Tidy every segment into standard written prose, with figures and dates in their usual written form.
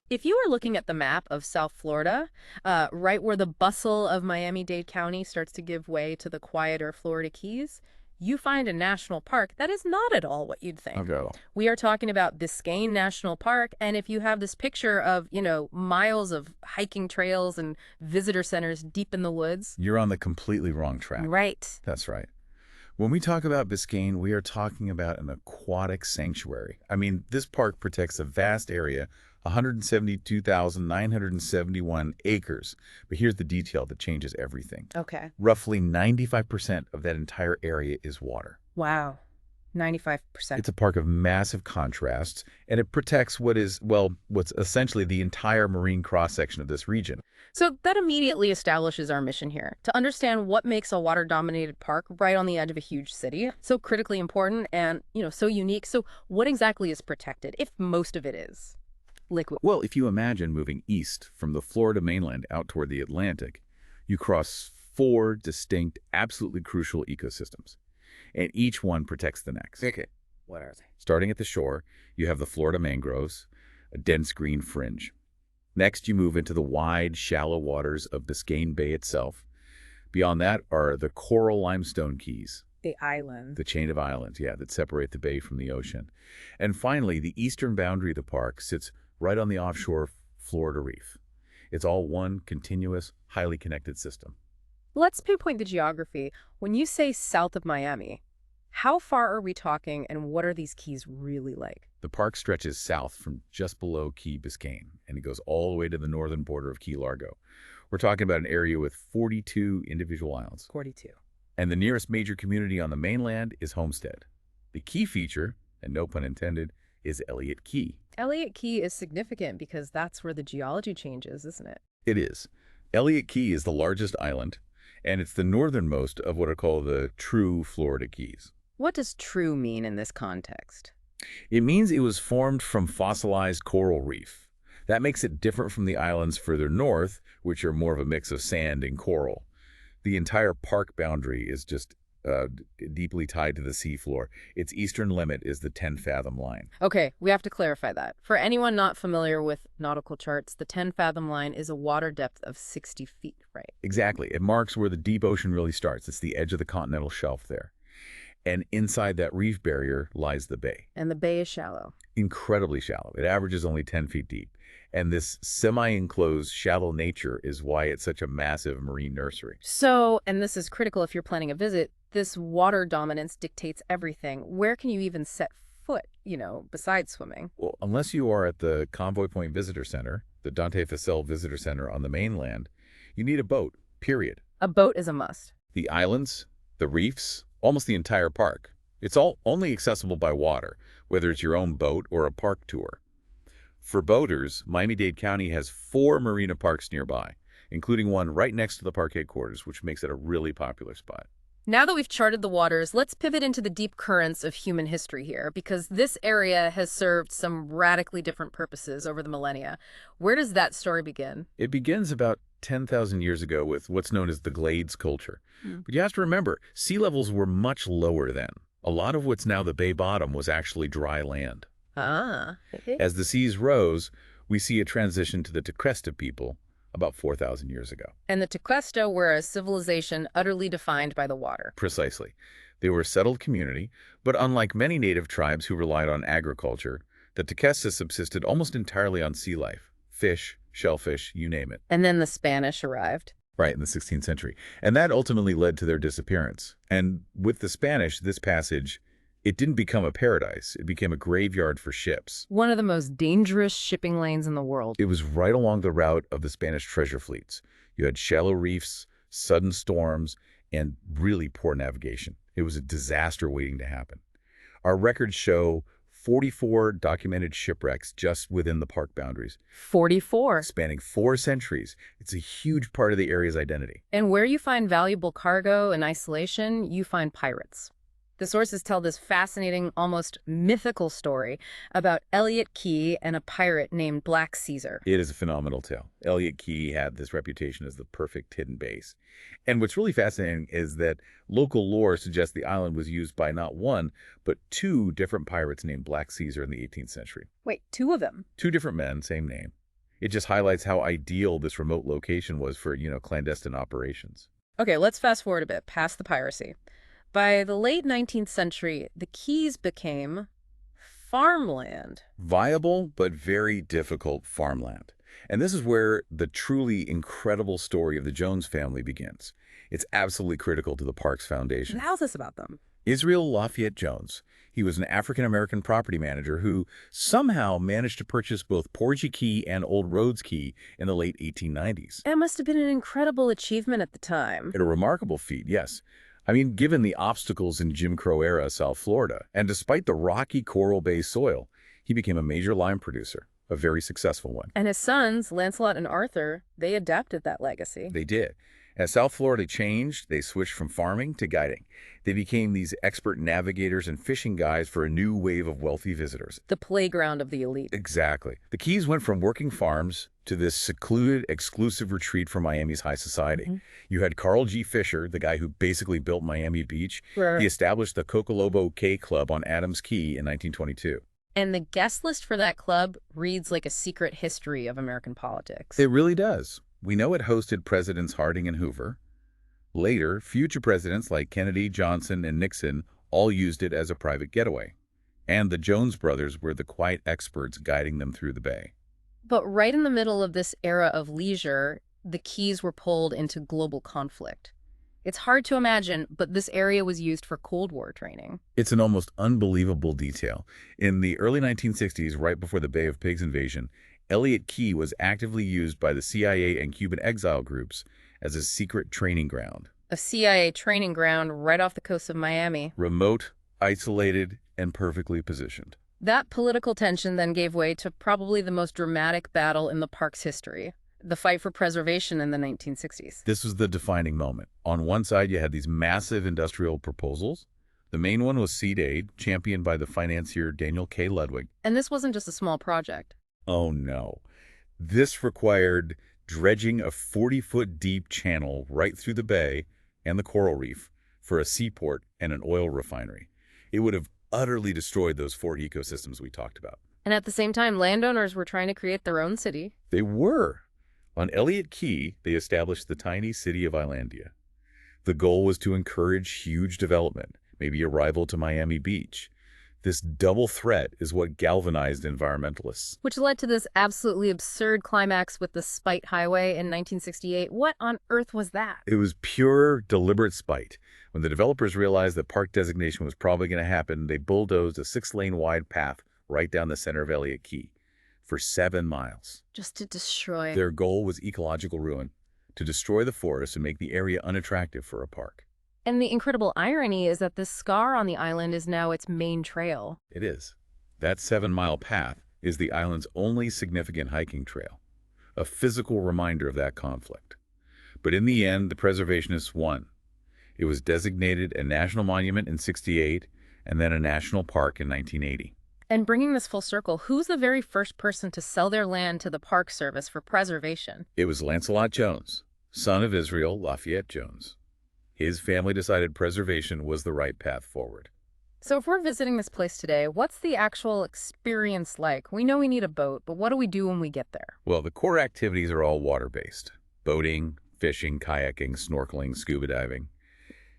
If you are looking at the map of South Florida, right where the bustle of Miami-Dade County starts to give way to the quieter Florida Keys, you find a national park that is not at all what you'd think. Okay. We are talking about Biscayne National Park, and if you have this picture of, miles of hiking trails and visitor centers deep in the woods. You're on the completely wrong track. Right. That's right. When we talk about Biscayne, we are talking about an aquatic sanctuary. I mean, this park protects a vast area, 172,971 acres. But here's the detail that changes everything. Okay. Roughly 95% of that entire area is water. Wow. 95%. It's a park of massive contrasts, and it protects what's essentially the entire marine cross-section of this region. So that immediately establishes our mission here, to understand what makes a water-dominated park right on the edge of a huge city so critically important and, so unique. So what exactly is protected, if most of it is liquid? Well, if you imagine moving east from the Florida mainland out toward the Atlantic, you cross four distinct, absolutely crucial ecosystems, and each one protects the next. Okay. What are they? Starting at the shore, you have the Florida mangroves, a dense green fringe. Next, you move into the wide, shallow waters of Biscayne Bay itself. Beyond that are the coral limestone keys. The islands. The chain of islands, that separate the bay from the ocean. And finally, the eastern boundary of the park sits right on the offshore Florida reef. It's all one continuous, highly connected system. Let's pinpoint the geography. When you say south of Miami, how far are we talking and what are these keys really like? The park stretches south from just below Key Biscayne, and it goes all the way to the northern border of Key Largo. We're talking about an area with 42 individual islands. 42. And the nearest major community on the mainland is Homestead. The key feature, and no pun intended, is Elliott Key. Elliott Key is significant because that's where the geology changes, isn't it? It is. Elliott Key is the largest island, and it's the northernmost of what are called the true Florida Keys. What does true mean in this context? It means it was formed from fossilized coral reef. That makes it different from the islands further north, which are more of a mix of sand and coral. The entire park boundary is just deeply tied to the seafloor. Its eastern limit is the 10-fathom line. Okay, we have to clarify that. For anyone not familiar with nautical charts, the 10-fathom line is a water depth of 60 feet, right? Exactly. It marks where the deep ocean really starts. It's the edge of the continental shelf there. And inside that reef barrier lies the bay. And the bay is shallow. Incredibly shallow. It averages only 10 feet deep. And this semi-enclosed, shallow nature is why it's such a massive marine nursery. So, and this is critical if you're planning a visit, this water dominance dictates everything. Where can you even set foot, besides swimming? Well, unless you are at the Convoy Point Visitor Center, the Dante Facel Visitor Center on the mainland, you need a boat, period. A boat is a must. The islands, the reefs, almost the entire park. It's all only accessible by water, whether it's your own boat or a park tour. For boaters, Miami-Dade County has 4 marina parks nearby, including one right next to the park headquarters, which makes it a really popular spot. Now that we've charted the waters, let's pivot into the deep currents of human history here, because this area has served some radically different purposes over the millennia. Where does that story begin? It begins about 10,000 years ago with what's known as the Glades culture. But you have to remember, sea levels were much lower then. A lot of what's now the bay bottom was actually dry land. As the seas rose, we see a transition to the Tequesta people about 4,000 years ago. And the Tequesta were a civilization utterly defined by the water. Precisely. They were a settled community, but unlike many native tribes who relied on agriculture, the Tequesta subsisted almost entirely on sea life. Fish, shellfish, you name it. And then the Spanish arrived. Right, in the 16th century. And that ultimately led to their disappearance. And with the Spanish, this passage, it didn't become a paradise. It became a graveyard for ships. One of the most dangerous shipping lanes in the world. It was right along the route of the Spanish treasure fleets. You had shallow reefs, sudden storms, and really poor navigation. It was a disaster waiting to happen. Our records show 44 documented shipwrecks just within the park boundaries. 44. Spanning 4 centuries. It's a huge part of the area's identity. And where you find valuable cargo and isolation, you find pirates. The sources tell this fascinating, almost mythical story about Elliott Key and a pirate named Black Caesar. It is a phenomenal tale. Elliott Key had this reputation as the perfect hidden base. And what's really fascinating is that local lore suggests the island was used by not one, but 2 different pirates named Black Caesar in the 18th century. Wait, 2 of them? 2 different men, same name. It just highlights how ideal this remote location was for, clandestine operations. Okay, let's fast forward a bit, past the piracy. By the late 19th century, the Keys became farmland. Viable, but very difficult farmland. And this is where the truly incredible story of the Jones family begins. It's absolutely critical to the park's foundation. How's this about them? Israel Lafayette Jones. He was an African-American property manager who somehow managed to purchase both Porgy Key and Old Rhodes Key in the late 1890s. That must have been an incredible achievement at the time. A remarkable feat, yes. I mean, given the obstacles in Jim Crow-era South Florida, and despite the rocky Coral Bay soil, he became a major lime producer, a very successful one. And his sons, Lancelot and Arthur, they adapted that legacy. They did. As South Florida changed, they switched from farming to guiding. They became these expert navigators and fishing guides for a new wave of wealthy visitors. The playground of the elite. Exactly. The Keys went from working farms to this secluded, exclusive retreat from Miami's high society. You had Carl G. Fisher, the guy who basically built Miami Beach. Right. He established the Cocolobo Cay Club on Adams Key in 1922. And the guest list for that club reads like a secret history of American politics. It really does. We know it hosted Presidents Harding and Hoover. Later, future presidents like Kennedy, Johnson, and Nixon all used it as a private getaway. And the Jones brothers were the quiet experts guiding them through the bay. But right in the middle of this era of leisure, the Keys were pulled into global conflict. It's hard to imagine, but this area was used for Cold War training. It's an almost unbelievable detail. In the early 1960s, right before the Bay of Pigs invasion, Elliott Key was actively used by the CIA and Cuban exile groups as a secret training ground. A CIA training ground right off the coast of Miami. Remote, isolated, and perfectly positioned. That political tension then gave way to probably the most dramatic battle in the park's history, the fight for preservation in the 1960s. This was the defining moment. On one side, you had these massive industrial proposals. The main one was seed aid, championed by the financier Daniel K. Ludwig. And this wasn't just a small project. Oh, no. This required dredging a 40-foot deep channel right through the bay and the coral reef for a seaport and an oil refinery. It would have utterly destroyed those four ecosystems we talked about. And at the same time, landowners were trying to create their own city. They were. On Elliott Key, they established the tiny city of Islandia. The goal was to encourage huge development, maybe a rival to Miami Beach. This double threat is what galvanized environmentalists. Which led to this absolutely absurd climax with the Spite Highway in 1968. What on earth was that? It was pure, deliberate spite. When the developers realized that park designation was probably going to happen, they bulldozed a 6-lane wide path right down the center of Elliott Key for 7 miles. Just to destroy. Their goal was ecological ruin, to destroy the forest and make the area unattractive for a park. And the incredible irony is that this scar on the island is now its main trail. It is. That 7-mile path is the island's only significant hiking trail, a physical reminder of that conflict. But in the end, the preservationists won. It was designated a national monument in '68 and then a national park in 1980. And bringing this full circle, who's the very first person to sell their land to the Park Service for preservation? It was Lancelot Jones, son of Israel Lafayette Jones. His family decided preservation was the right path forward. So if we're visiting this place today, what's the actual experience like? We know we need a boat, but what do we do when we get there? Well, the core activities are all water-based. Boating, fishing, kayaking, snorkeling, scuba diving.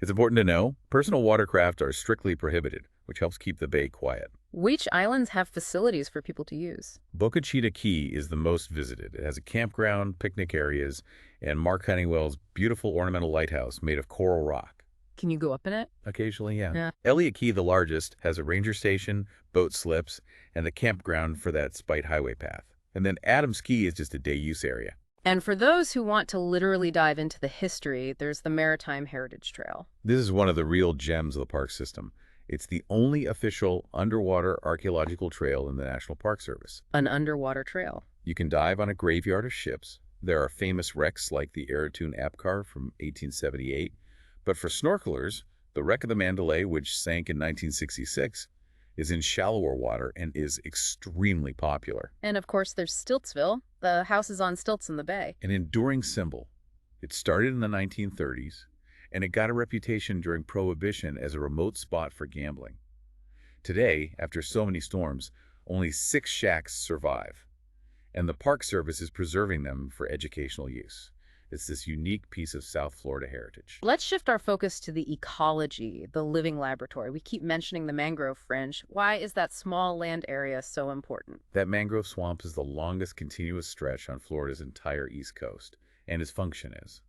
It's important to know, personal watercraft are strictly prohibited, which helps keep the bay quiet. Which islands have facilities for people to use? Boca Chica Key is the most visited. It has a campground, picnic areas, and Mark Honeywell's beautiful ornamental lighthouse made of coral rock. Can you go up in it? Occasionally, yeah. Yeah. Elliott Key, the largest, has a ranger station, boat slips, and the campground for that Spite Highway path. And then Adams Key is just a day-use area. And for those who want to literally dive into the history, there's the Maritime Heritage Trail. This is one of the real gems of the park system. It's the only official underwater archaeological trail in the National Park Service. An underwater trail. You can dive on a graveyard of ships. There are famous wrecks like the Aratune Apcar from 1878. But for snorkelers, the wreck of the Mandalay, which sank in 1966, is in shallower water and is extremely popular. And of course, there's Stiltsville, the houses on stilts in the bay. An enduring symbol. It started in the 1930s, and it got a reputation during Prohibition as a remote spot for gambling. Today, after so many storms, only 6 shacks survive. and the Park Service is preserving them for educational use. It's this unique piece of South Florida heritage. Let's shift our focus to the ecology, the living laboratory. We keep mentioning the mangrove fringe. Why is that small land area so important? That mangrove swamp is the longest continuous stretch on Florida's entire east coast, and its function is,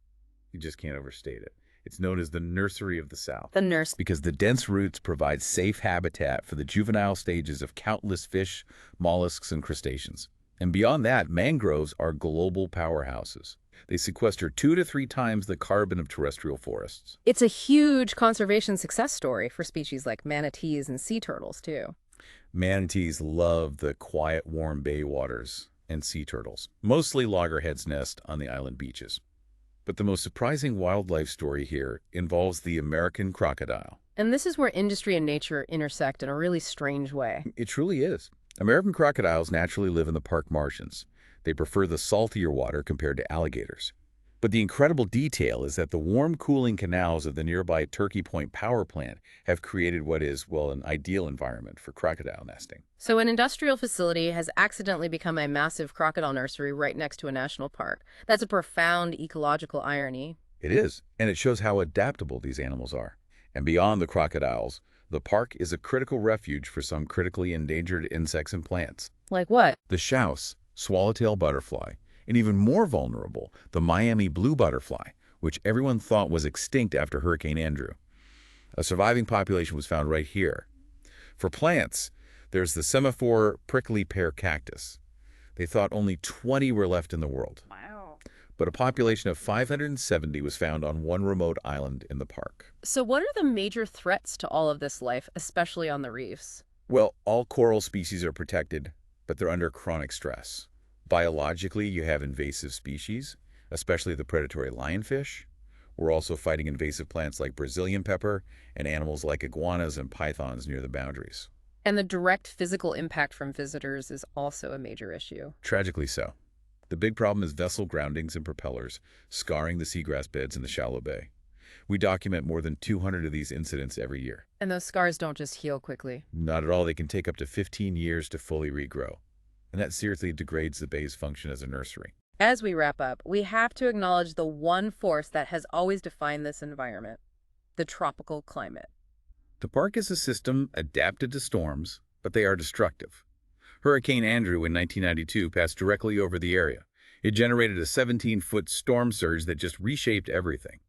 you just can't overstate it. It's known as the nursery of the South. The nurse. Because the dense roots provide safe habitat for the juvenile stages of countless fish, mollusks, and crustaceans. And beyond that, mangroves are global powerhouses. They sequester 2 to 3 times the carbon of terrestrial forests. It's a huge conservation success story for species like manatees and sea turtles, too. Manatees love the quiet, warm bay waters, and sea turtles mostly loggerheads nest on the island beaches. But the most surprising wildlife story here involves the American crocodile. And this is where industry and nature intersect in a really strange way. It truly is. American crocodiles naturally live in the park margins. They prefer the saltier water compared to alligators. But the incredible detail is that the warm, cooling canals of the nearby Turkey Point power plant have created what is, well, an ideal environment for crocodile nesting. So an industrial facility has accidentally become a massive crocodile nursery right next to a national park. That's a profound ecological irony. It is, and it shows how adaptable these animals are. And beyond the crocodiles, the park is a critical refuge for some critically endangered insects and plants. Like what? The shouse, swallowtail butterfly, and even more vulnerable, the Miami blue butterfly, which everyone thought was extinct after Hurricane Andrew. A surviving population was found right here. For plants, there's the semaphore prickly pear cactus. They thought only 20 were left in the world. Wow. But a population of 570 was found on one remote island in the park. So what are the major threats to all of this life, especially on the reefs? Well, all coral species are protected, but they're under chronic stress. Biologically, you have invasive species, especially the predatory lionfish. We're also fighting invasive plants like Brazilian pepper and animals like iguanas and pythons near the boundaries. And the direct physical impact from visitors is also a major issue. Tragically so. The big problem is vessel groundings and propellers, scarring the seagrass beds in the shallow bay. We document more than 200 of these incidents every year. And those scars don't just heal quickly. Not at all. They can take up to 15 years to fully regrow. And that seriously degrades the bay's function as a nursery. As we wrap up, we have to acknowledge the one force that has always defined this environment: the tropical climate. The park is a system adapted to storms, but they are destructive. Hurricane Andrew in 1992 passed directly over the area. It generated a 17-foot storm surge that just reshaped everything.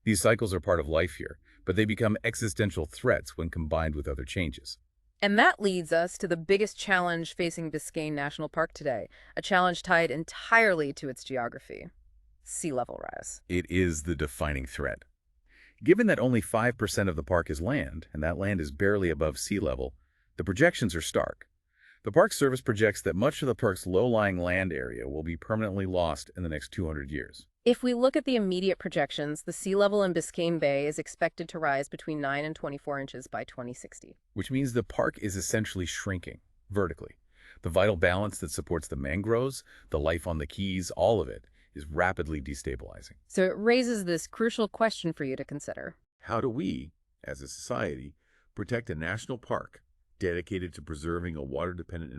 These cycles are part of life here, but they become existential threats when combined with other changes. And that leads us to the biggest challenge facing Biscayne National Park today, a challenge tied entirely to its geography: sea level rise. It is the defining threat. Given that only 5% of the park is land, and that land is barely above sea level, the projections are stark. The Park Service projects that much of the park's low-lying land area will be permanently lost in the next 200 years. If we look at the immediate projections, the sea level in Biscayne Bay is expected to rise between 9 and 24 inches by 2060. Which means the park is essentially shrinking, vertically. The vital balance that supports the mangroves, the life on the keys, all of it, is rapidly destabilizing. So it raises this crucial question for you to consider. How do we, as a society, protect a national park dedicated to preserving a water-dependent